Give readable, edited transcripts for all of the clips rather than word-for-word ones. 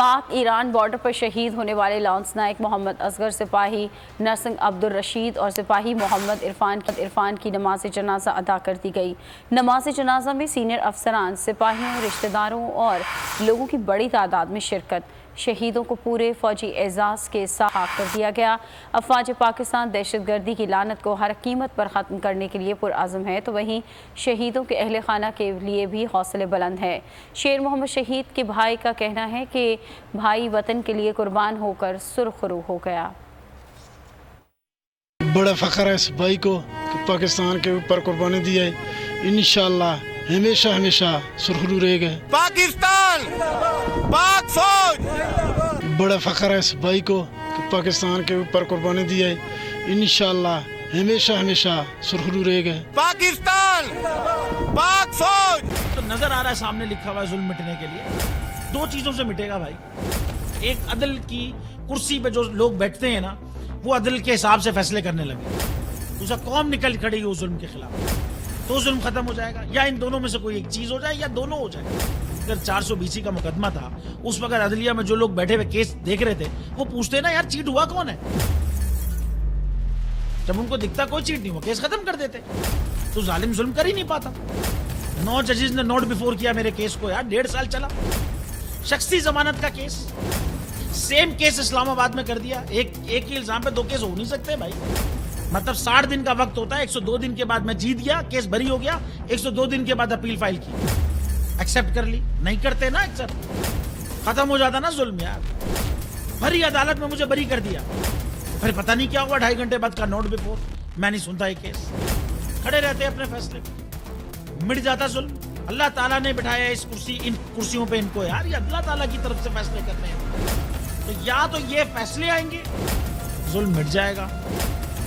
पाक Iran border पर शहीद होने वाले लांस नायक मोहम्मद असगर, सिपाही नरसिंह अब्दुल रशीद और सिपाही मोहम्मद इरफान की नमाज जनाजा अदा कर दी गई। नमाज जनाजा में सीनियर अफसरान, सिपाहियों, रिश्तेदारों और लोगों की बड़ी तादाद में शिरकत। शहीदों को पूरे फौजी एजाज़ के साथ कर दिया गया। अफवाज पाकिस्तान दहशतगर्दी की लानत को हर कीमत पर ख़त्म करने के लिए पुरअज़म है, तो वहीं शहीदों के अहले खाना के लिए भी हौसले बुलंद है। शेर मोहम्मद शहीद के भाई का कहना है कि भाई वतन के लिए कुर्बान होकर सुरखरू हो गया। बड़ा फ़ख्र है इस भाई को कि पाकिस्तान के ऊपर कुर्बानी दी है। इंशाअल्लाह हमेशा हमेशा सुरखरू रहेगा पाकिस्तान, पाक फौज। बड़ा फ़ख्र है इस भाई को कि पाकिस्तान के ऊपर कुर्बानी दी है। इंशाअल्लाह हमेशा हमेशा सुरखरू रहेगा पाकिस्तान, पाक फौज। तो नजर आ रहा है सामने लिखा हुआ है जुल्म मिटने के लिए। दो चीजों से मिटेगा भाई, एक अदल की कुर्सी पे जो लोग बैठते हैं ना, वो अदल के हिसाब से फैसले करने लगे। दूसरा कौम निकल खड़ी हो जुल्म के खिलाफ, तो जुल्म खत्म हो जाएगा। या इन दोनों में से कोई एक चीज हो जाए या दोनों हो जाए। अगर 420 का मुकदमा था, उस वक्त अदलिया में जो लोग बैठे हुए केस देख रहे थे, वो पूछते ना यार चीट हुआ कौन है। जब उनको दिखता कोई चीट नहीं हुआ, केस खत्म कर देते। तो जालिम जुल्म कर ही नहीं पाता। 9 जजेस ने नोट बिफोर किया मेरे केस को यार, 1.5 साल चला। शख्सी जमानत का केस, सेम केस इस्लामाबाद में कर दिया। एक ही इल्जाम पे 2 केस हो नहीं सकते भाई। मतलब 60 दिन का वक्त होता है, 102 दिन के बाद मैं जीत गया, केस बरी हो गया, 102 दिन के बाद अपील फाइल की, एक्सेप्ट कर ली। नहीं करते ना एक्सेप्ट, खत्म हो जाता ना जुल्म यार। भरी अदालत में मुझे बरी कर दिया, फिर पता नहीं क्या हुआ, 2.5 घंटे बाद का नोट बिफोर। मैं नहीं सुनता ये केस, खड़े रहते अपने फैसले पे, मिट जाता जुल्म। अल्लाह ताला ने बिठाया इस इन कुर्सियों पे इनको यार, ये अल्लाह ताला की तरफ से फैसले करने हैं। तो या तो ये फैसले आएंगे, जुल्म मिट जाएगा,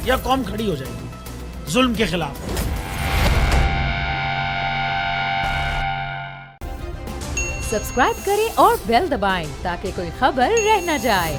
या कौम खड़ी हो जाएगी जुल्म के खिलाफ। सब्सक्राइब करें और बेल दबाएं ताकि कोई खबर रह न जाए।